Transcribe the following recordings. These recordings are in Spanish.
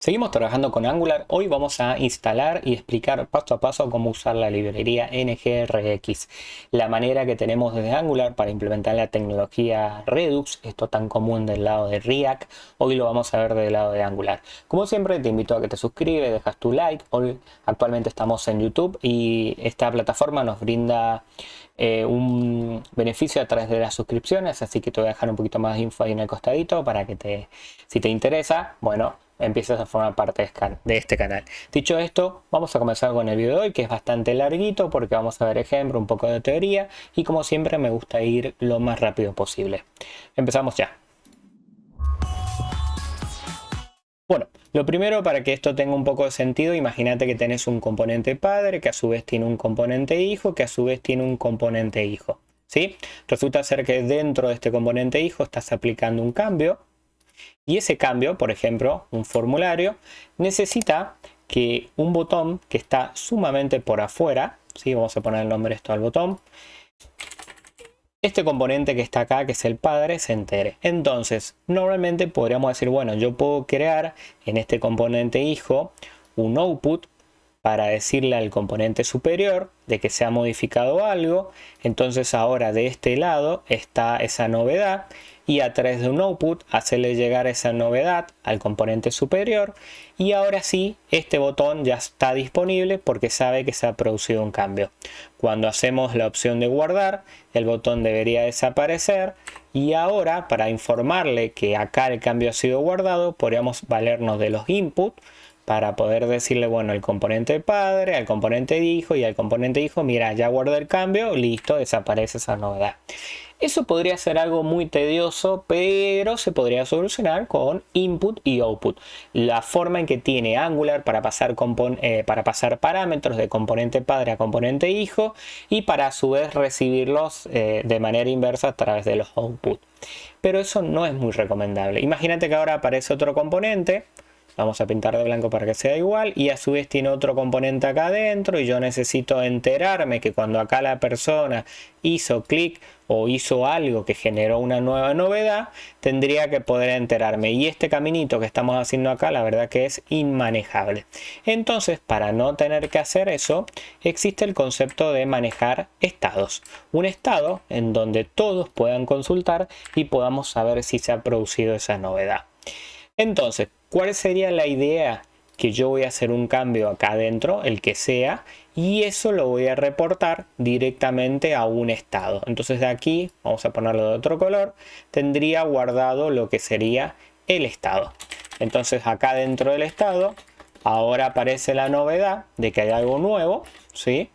Seguimos trabajando con Angular. Hoy vamos a instalar y explicar paso a paso cómo usar la librería NGRX. La manera que tenemos desde Angular para implementar la tecnología Redux, esto tan común del lado de React, hoy lo vamos a ver del lado de Angular. Como siempre te invito a que te suscribes, dejas tu like. Hoy actualmente estamos en YouTube y esta plataforma nos brinda un beneficio a través de las suscripciones, así que te voy a dejar un poquito más de info ahí en el costadito para que si te interesa, bueno, empieces a formar parte de este canal. Dicho esto, vamos a comenzar con el video de hoy, que es bastante larguito porque vamos a ver ejemplo, un poco de teoría y como siempre me gusta ir lo más rápido posible. Empezamos ya. Bueno, lo primero, para que esto tenga un poco de sentido, imagínate que tenés un componente padre que a su vez tiene un componente hijo que a su vez tiene un componente hijo, ¿sí? Resulta ser que dentro de este componente hijo estás aplicando un cambio y ese cambio, por ejemplo, un formulario, necesita que un botón que está sumamente por afuera, ¿sí? Vamos a poner el nombre esto al botón. Este componente que está acá, que es el padre, se entere. Entonces, normalmente podríamos decir, bueno, yo puedo crear en este componente hijo un output para decirle al componente superior de que se ha modificado algo. Entonces ahora de este lado está esa novedad y a través de un output hacerle llegar esa novedad al componente superior y ahora sí este botón ya está disponible porque sabe que se ha producido un cambio. Cuando hacemos la opción de guardar, el botón debería desaparecer y ahora, para informarle que acá el cambio ha sido guardado, podríamos valernos de los inputs para poder decirle, bueno, el componente padre, al componente hijo y al componente hijo, mira, ya guardé el cambio, listo, desaparece esa novedad. Eso podría ser algo muy tedioso, pero se podría solucionar con input y output. La forma en que tiene Angular para pasar parámetros de componente padre a componente hijo y para a su vez recibirlos de manera inversa a través de los outputs. Pero eso no es muy recomendable. Imagínate que ahora aparece otro componente. Vamos a pintar de blanco para que sea igual y a su vez tiene otro componente acá adentro y yo necesito enterarme que cuando acá la persona hizo clic o hizo algo que generó una nueva novedad, tendría que poder enterarme. Y este caminito que estamos haciendo acá, la verdad que es inmanejable. Entonces, para no tener que hacer eso, existe el concepto de manejar estados. Un estado en donde todos puedan consultar y podamos saber si se ha producido esa novedad. Entonces, ¿cuál sería la idea? Que yo voy a hacer un cambio acá adentro, el que sea, y eso lo voy a reportar directamente a un estado. Entonces de aquí, vamos a ponerlo de otro color, tendría guardado lo que sería el estado. Entonces acá dentro del estado, ahora aparece la novedad de que hay algo nuevo, ¿sí?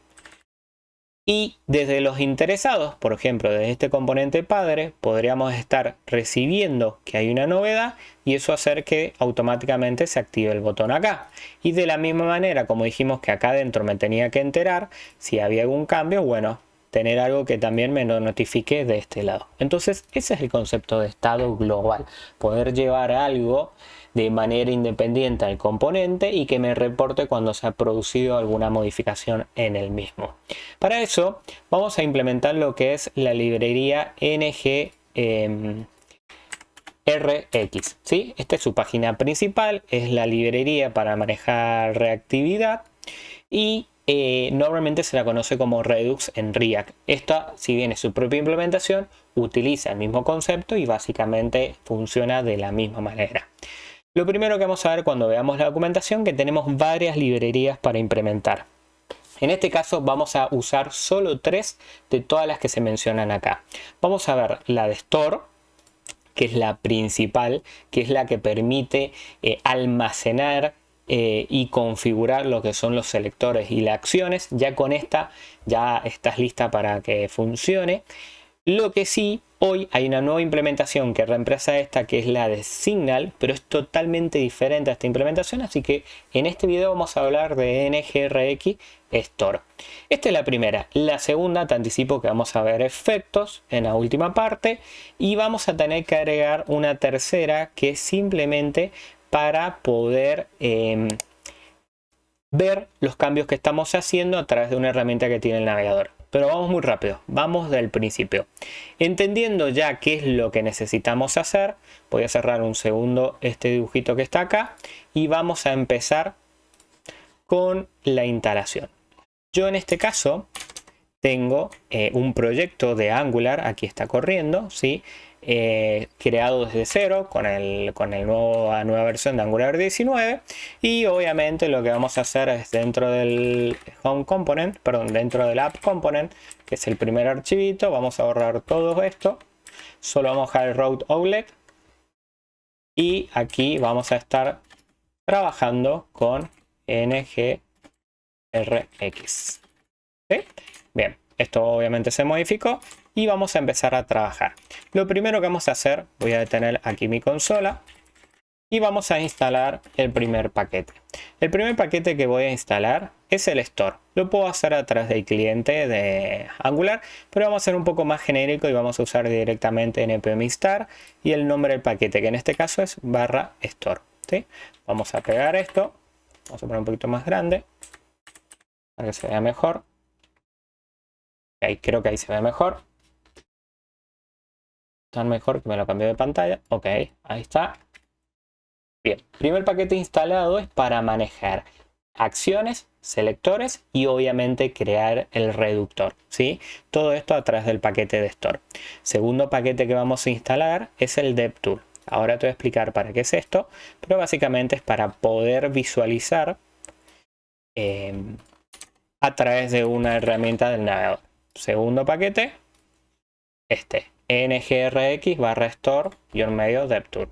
Y desde los interesados, por ejemplo, desde este componente padre, podríamos estar recibiendo que hay una novedad y eso hacer que automáticamente se active el botón acá. Y de la misma manera, como dijimos que acá adentro me tenía que enterar si había algún cambio, bueno, tener algo que también me notifique de este lado. Entonces, ese es el concepto de estado global. Poder llevar algo de manera independiente al componente y que me reporte cuando se ha producido alguna modificación en el mismo. Para eso vamos a implementar lo que es la librería NGRX, ¿sí? Esta es su página principal, es la librería para manejar reactividad y normalmente se la conoce como Redux en React. Esta, si bien es su propia implementación, utiliza el mismo concepto y básicamente funciona de la misma manera. Lo primero que vamos a ver cuando veamos la documentación es que tenemos varias librerías para implementar. En este caso vamos a usar solo 3 de todas las que se mencionan acá. Vamos a ver la de Store, que es la principal, que es la que permite almacenar y configurar lo que son los selectores y las acciones. Ya con esta ya estás lista para que funcione. Lo que sí, hoy hay una nueva implementación que reemplaza esta, que es la de Signal, pero es totalmente diferente a esta implementación, así que en este video vamos a hablar de NGRX Store. Esta es la primera. La segunda, te anticipo que vamos a ver efectos en la última parte y vamos a tener que agregar una tercera que es simplemente para poder ver los cambios que estamos haciendo a través de una herramienta que tiene el navegador. pero vamos muy rápido, vamos del principio. Entendiendo ya qué es lo que necesitamos hacer, voy a cerrar un segundo este dibujito que está acá y vamos a empezar con la instalación. Yo en este caso tengo un proyecto de Angular, aquí está corriendo, ¿sí? Creado desde cero con la nueva versión de Angular 19, y obviamente lo que vamos a hacer es dentro del Home Component, perdón, dentro del App Component, que es el primer archivito, vamos a borrar todo esto, solo vamos a dejar el root outlet y aquí vamos a estar trabajando con NGRX. ¿Sí? Bien, esto obviamente se modificó y vamos a empezar a trabajar. Lo primero que vamos a hacer, voy a detener aquí mi consola y vamos a instalar el primer paquete. El primer paquete que voy a instalar es el Store. Lo puedo hacer a través del cliente de Angular, pero vamos a ser un poco más genérico y vamos a usar directamente npm install y el nombre del paquete, que en este caso es /store. ¿Sí? Vamos a pegar esto, vamos a poner un poquito más grande para que se vea mejor. Ahí, creo que ahí se ve mejor. Tan mejor que me lo cambié de pantalla. Ok, ahí está. Bien, primer paquete instalado es para manejar acciones, selectores y obviamente crear el reductor, ¿sí? Todo esto a través del paquete de Store. Segundo paquete que vamos a instalar es el DevTool. Ahora te voy a explicar para qué es esto, pero básicamente es para poder visualizar a través de una herramienta del navegador. Segundo paquete, este, ngrx/store-medio DevTool.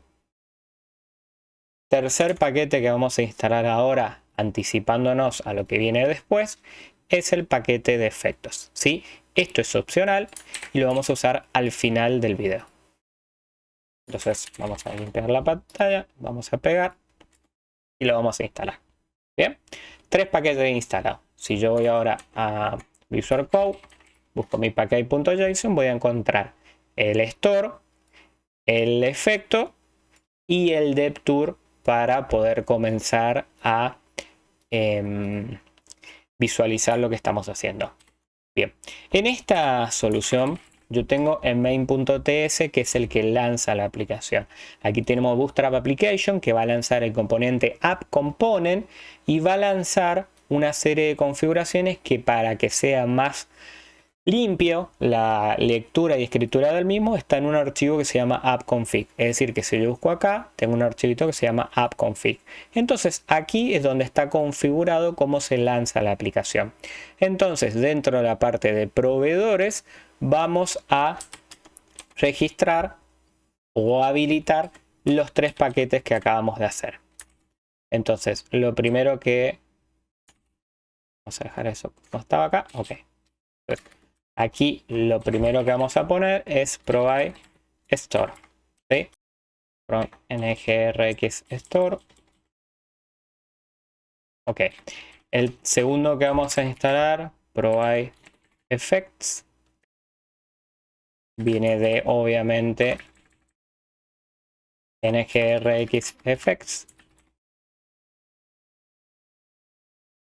Tercer paquete que vamos a instalar ahora, anticipándonos a lo que viene después, es el paquete de efectos, ¿sí? Esto es opcional y lo vamos a usar al final del video. Entonces vamos a limpiar la pantalla, vamos a pegar y lo vamos a instalar. Bien, 3 paquetes instalados. Si yo voy ahora a Visual Code, busco mi package.json, voy a encontrar el store, el efecto y el DevTool para poder comenzar a visualizar lo que estamos haciendo. Bien, en esta solución yo tengo el main.ts, que es el que lanza la aplicación. Aquí tenemos Bootstrap Application, que va a lanzar el componente App Component y va a lanzar una serie de configuraciones que, para que sea más limpio la lectura y escritura del mismo, está en un archivo que se llama appconfig. Es decir, que si yo busco acá, tengo un archivito que se llama appconfig. Entonces aquí es donde está configurado cómo se lanza la aplicación. Entonces, dentro de la parte de proveedores vamos a registrar o habilitar los 3 paquetes que acabamos de hacer. Entonces, lo primero que vamos a dejar eso como estaba acá. Ok. Aquí lo primero que vamos a poner es provide store, ¿sí? From ngrx store. Ok. El segundo que vamos a instalar, provide effects, viene de obviamente ngrx effects.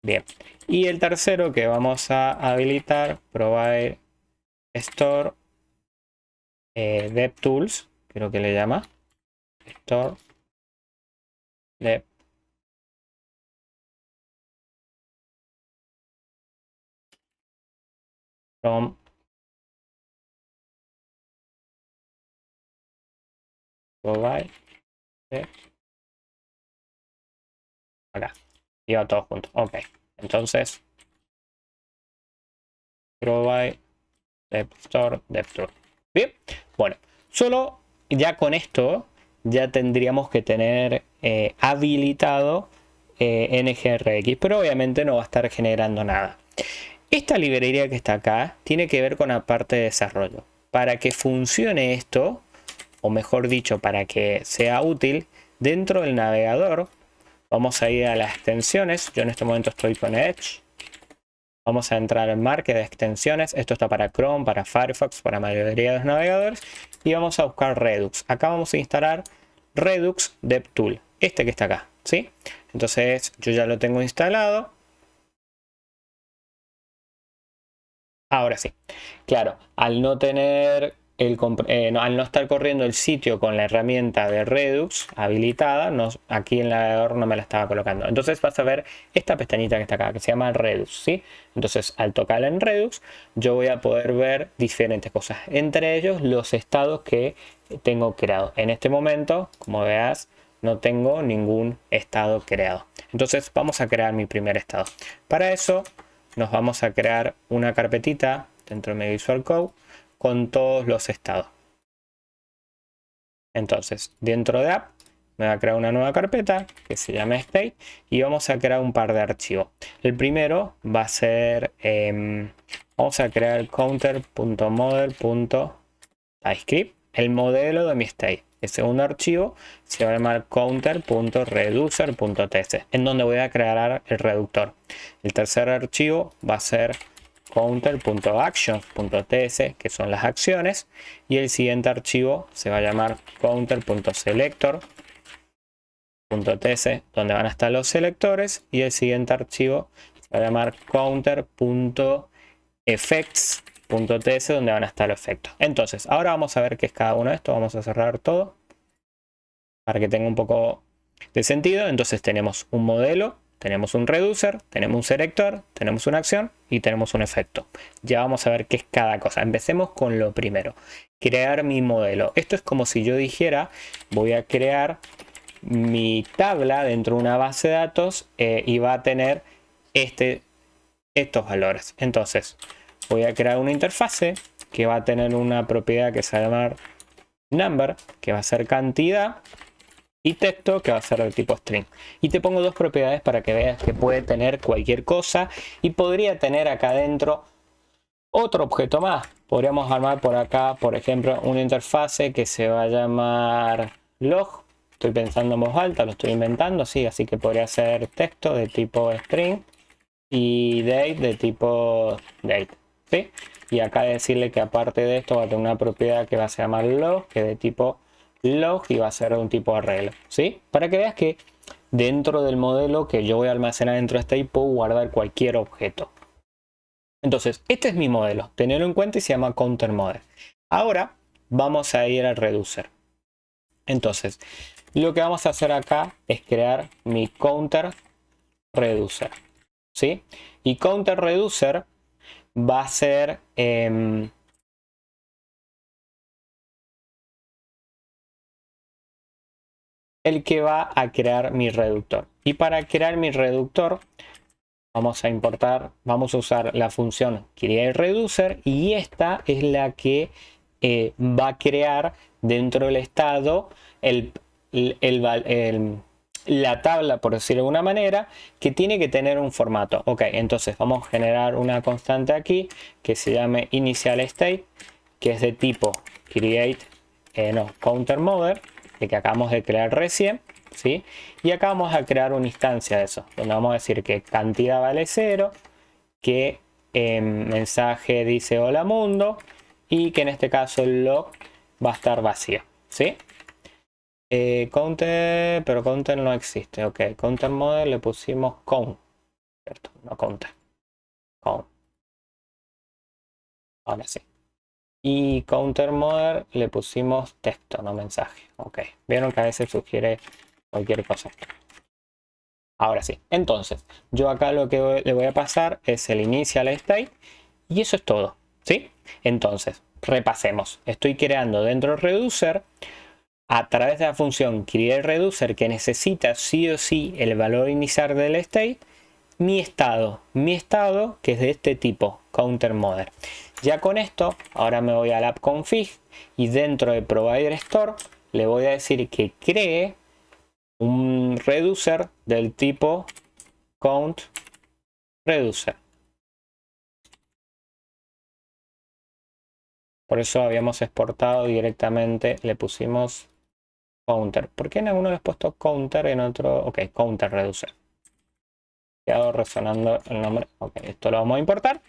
Bien. Y el tercero que vamos a habilitar, provide store DevTools, creo que le llama. Store Dev. From provide acá. Y va todo junto. Ok. Entonces, provide DevStore DevTool. Bien. Bueno, solo ya con esto ya tendríamos que tener habilitado NGRX, pero obviamente no va a estar generando nada. Esta librería que está acá tiene que ver con la parte de desarrollo. Para que funcione esto, o mejor dicho, para que sea útil, dentro del navegador vamos a ir a las extensiones. Yo en este momento estoy con Edge. Vamos a entrar en marca de extensiones. Esto está para Chrome, para Firefox, para la mayoría de los navegadores. Y vamos a buscar Redux. Acá vamos a instalar Redux DevTool. Este que está acá, ¿sí? Entonces yo ya lo tengo instalado. Ahora sí, claro, al no tener al no estar corriendo el sitio con la herramienta de Redux habilitada, aquí en el navegador no me la estaba colocando. Entonces vas a ver esta pestañita que está acá, que se llama Redux, ¿sí? Entonces al tocarla en Redux, yo voy a poder ver diferentes cosas, entre ellos los estados que tengo creado. En este momento, como veas, no tengo ningún estado creado. Entonces vamos a crear mi primer estado. Para eso nos vamos a crear una carpetita dentro de mi Visual Code con todos los estados. Entonces, dentro de App me va a crear una nueva carpeta que se llama State y vamos a crear un par de archivos. El primero va a ser, vamos a crear counter.model.typescript, el modelo de mi state. El segundo archivo se va a llamar counter.reducer.ts, en donde voy a crear el reductor. El tercer archivo va a ser counter.actions.ts, que son las acciones, y el siguiente archivo se va a llamar counter.selector.ts, donde van a estar los selectores, y el siguiente archivo se va a llamar counter.effects.ts, donde van a estar los efectos. Entonces, ahora vamos a ver qué es cada uno de estos. Vamos a cerrar todo para que tenga un poco de sentido. Entonces tenemos un modelo, tenemos un reducer, tenemos un selector, tenemos una acción y tenemos un efecto. Ya vamos a ver qué es cada cosa. Empecemos con lo primero, crear mi modelo. Esto es como si yo dijera, voy a crear mi tabla dentro de una base de datos y va a tener estos valores. Entonces voy a crear una interfase que va a tener una propiedad que se va a llamar number, que va a ser cantidad, y texto, que va a ser de tipo string. Y te pongo dos propiedades para que veas que puede tener cualquier cosa y podría tener acá adentro otro objeto más. Podríamos armar por acá, por ejemplo, una interfase que se va a llamar log. Estoy pensando en voz alta, lo estoy inventando, sí, así que podría ser texto de tipo string y date de tipo date, ¿sí? Y acá decirle que aparte de esto va a tener una propiedad que va a llamar log, que es de tipo log y va a ser de un tipo arreglo, ¿sí? Para que veas que dentro del modelo que yo voy a almacenar dentro de este puedo guardar cualquier objeto. Entonces, este es mi modelo, tenerlo en cuenta, y se llama counter model. Ahora vamos a ir al reducer. Entonces, lo que vamos a hacer acá es crear mi counter reducer, ¿sí? Y counter reducer va a ser el que va a crear mi reductor. Y para crear mi reductor vamos a importar, vamos a usar la función createReducer, y esta es la que va a crear dentro del estado la tabla, por decirlo de alguna manera, que tiene que tener un formato. Ok, entonces vamos a generar una constante aquí que se llame initialState, que es de tipo counterModel, el que acabamos de crear recién, ¿sí? Y acá vamos a crear una instancia de eso, donde vamos a decir que cantidad vale 0, que mensaje dice hola mundo, y que en este caso el log va a estar vacío, ¿sí? Counter, pero counter no existe. Ok, counter model le pusimos count, ¿cierto? No counter, count. Ahora sí. Y counter model le pusimos texto, no mensaje. Ok, vieron que a veces sugiere cualquier cosa. Ahora sí, entonces yo acá lo que le voy a pasar es el initial state y eso es todo, ¿sí? Entonces, repasemos. Estoy creando dentro del reducer a través de la función createReducer, que necesita sí o sí el valor inicial del state, mi estado que es de este tipo, counterModel. Ya con esto, ahora me voy al app.config y dentro de provider store le voy a decir que cree un reducer del tipo countReducer. Por eso habíamos exportado directamente, le pusimos counter. ¿Por qué en alguno le he puesto counter, en otro? Ok, counter reducer. Quedado resonando el nombre. Ok, esto lo vamos a importar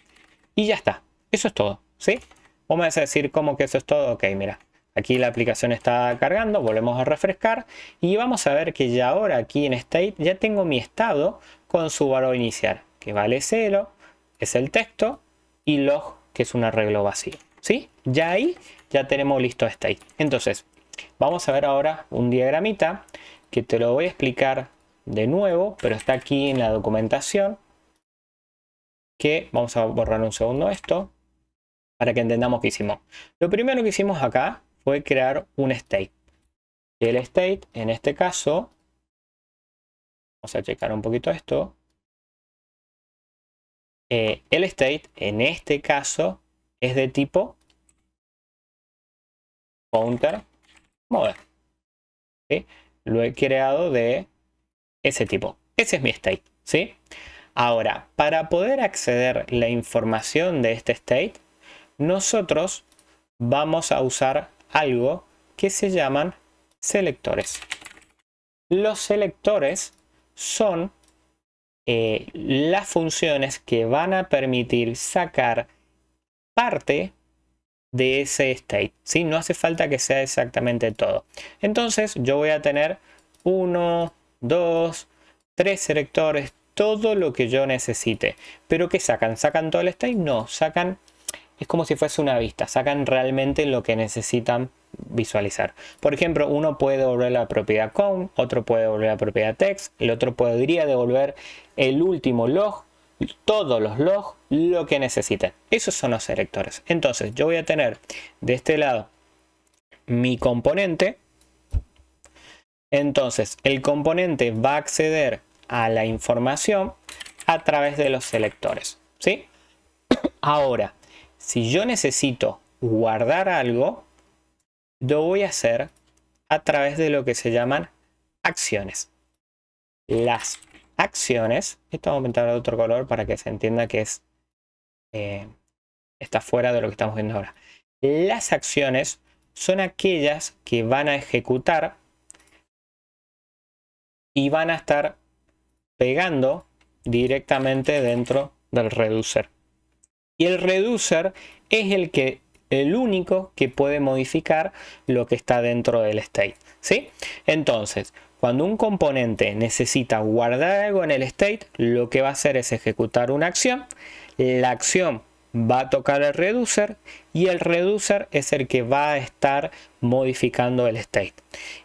y ya está. Eso es todo, ¿sí? Vamos a decir cómo que eso es todo. Ok, mira, aquí la aplicación está cargando, volvemos a refrescar y vamos a ver que ya ahora aquí en state ya tengo mi estado con su valor inicial, que vale 0, es el texto, y log que es un arreglo vacío. ¿Sí? Ya ahí ya tenemos listo state. Entonces, vamos a ver ahora un diagramita que te lo voy a explicar de nuevo, pero está aquí en la documentación. Que vamos a borrar un segundo esto para que entendamos qué hicimos. Lo primero que hicimos acá fue crear un state. El state, en este caso, vamos a checar un poquito esto. El state, en este caso, es de tipo counter model. ¿Sí? Lo he creado de ese tipo. Ese es mi state. ¿Sí? Ahora, para poder acceder la información de este state, nosotros vamos a usar algo que se llaman selectores. Los selectores son las funciones que van a permitir sacar parte de ese state. ¿Sí? No hace falta que sea exactamente todo. Entonces yo voy a tener 1, 2, 3 selectores, todo lo que yo necesite. ¿Pero qué sacan? ¿Sacan todo el state? No, sacan, es como si fuese una vista, sacan realmente lo que necesitan visualizar. Por ejemplo, uno puede devolver la propiedad count, otro puede devolver la propiedad text, el otro podría devolver el último log, todos los logs, lo que necesiten. Esos son los selectores. Entonces yo voy a tener de este lado mi componente. Entonces el componente va a acceder a la información a través de los selectores. ¿Sí? Ahora, si yo necesito guardar algo, lo voy a hacer a través de lo que se llaman acciones. Las acciones, esto va a aumentar a otro color para que se entienda que es está fuera de lo que estamos viendo ahora. Las acciones son aquellas que van a ejecutar y van a estar pegando directamente dentro del reducer. Y el reducer es el único que puede modificar lo que está dentro del state. ¿Sí? Entonces, cuando un componente necesita guardar algo en el state, lo que va a hacer es ejecutar una acción. La acción va a tocar el reducer y el reducer es el que va a estar modificando el state.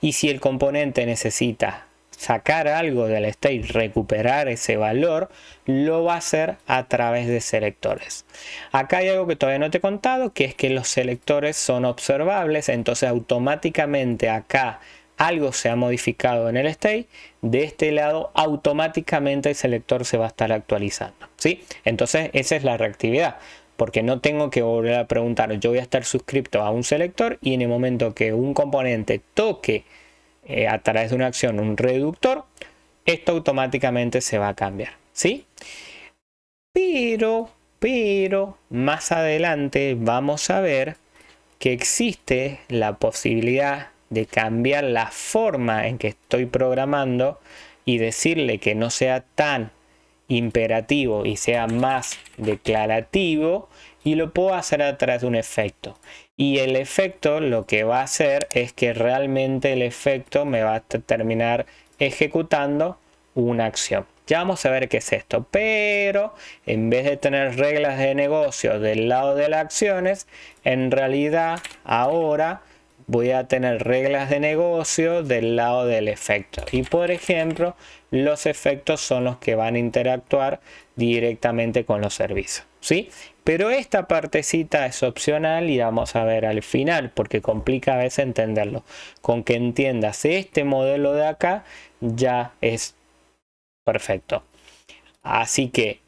Y si el componente necesita sacar algo del state, recuperar ese valor, lo va a hacer a través de selectores. Acá hay algo que todavía no te he contado, que es que los selectores son observables, entonces automáticamente acá algo se ha modificado en el state, de este lado automáticamente el selector se va a estar actualizando. ¿Sí? Entonces esa es la reactividad, porque no tengo que volver a preguntar, yo voy a estar suscrito a un selector y en el momento que un componente toque a través de una acción un reductor, esto automáticamente se va a cambiar. ¿Sí? Pero más adelante vamos a ver que existe la posibilidad de cambiar la forma en que estoy programando y decirle que no sea tan imperativo y sea más declarativo, y lo puedo hacer a través de un efecto. Y el efecto lo que va a hacer es que realmente el efecto me va a terminar ejecutando una acción. Ya vamos a ver qué es esto, pero en vez de tener reglas de negocio del lado de las acciones, en realidad ahora voy a tener reglas de negocio del lado del efecto. Y por ejemplo, los efectos son los que van a interactuar directamente con los servicios. ¿Sí? Pero esta partecita es opcional y vamos a ver al final, porque complica a veces entenderlo. Con que entiendas este modelo de acá ya es perfecto. Así que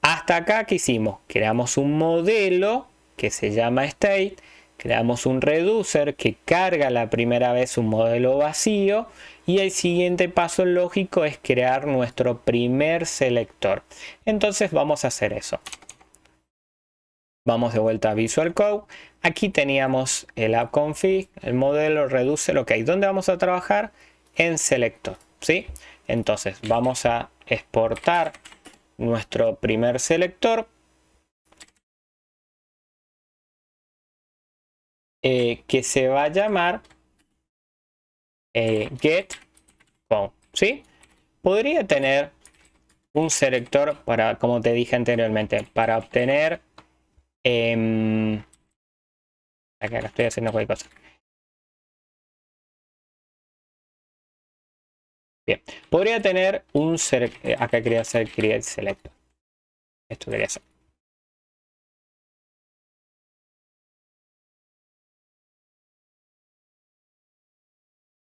hasta acá, ¿qué hicimos? Creamos un modelo que se llama state. Creamos un reducer que carga la primera vez un modelo vacío y el siguiente paso lógico es crear nuestro primer selector. Entonces vamos a hacer eso. Vamos de vuelta a Visual Code. Aquí teníamos el app config, el modelo, reducer, ok. ¿Dónde vamos a trabajar? En selector, ¿sí? Entonces vamos a exportar nuestro primer selector. Que se va a llamar getCount, ¿sí? Podría tener un selector para, como te dije anteriormente, para obtener Acá estoy haciendo cualquier cosa. Bien, podría tener un acá quería hacer create selector. Esto quería hacer.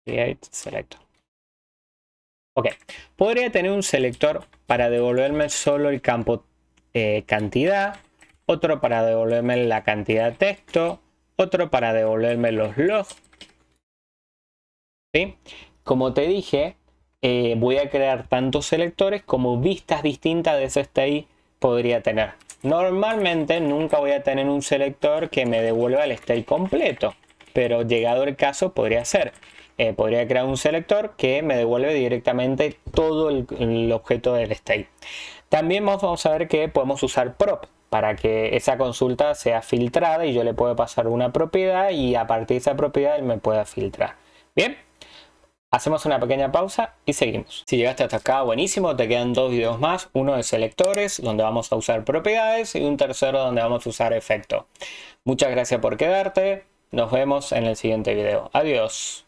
Create selector. Ok, podría tener un selector para devolverme solo el campo cantidad, otro para devolverme la cantidad de texto, otro para devolverme los logs. ¿Sí? Como te dije, voy a crear tantos selectores como vistas distintas de ese state podría tener. Normalmente nunca voy a tener un selector que me devuelva el state completo, pero llegado el caso podría ser. Podría crear un selector que me devuelve directamente todo el objeto del state. También vamos a ver que podemos usar prop para que esa consulta sea filtrada y yo le puedo pasar una propiedad y a partir de esa propiedad él me pueda filtrar. Bien. Hacemos una pequeña pausa y seguimos. Si llegaste hasta acá, buenísimo. Te quedan dos videos más. Uno de selectores, donde vamos a usar propiedades, y un tercero donde vamos a usar efecto. Muchas gracias por quedarte. Nos vemos en el siguiente video. Adiós.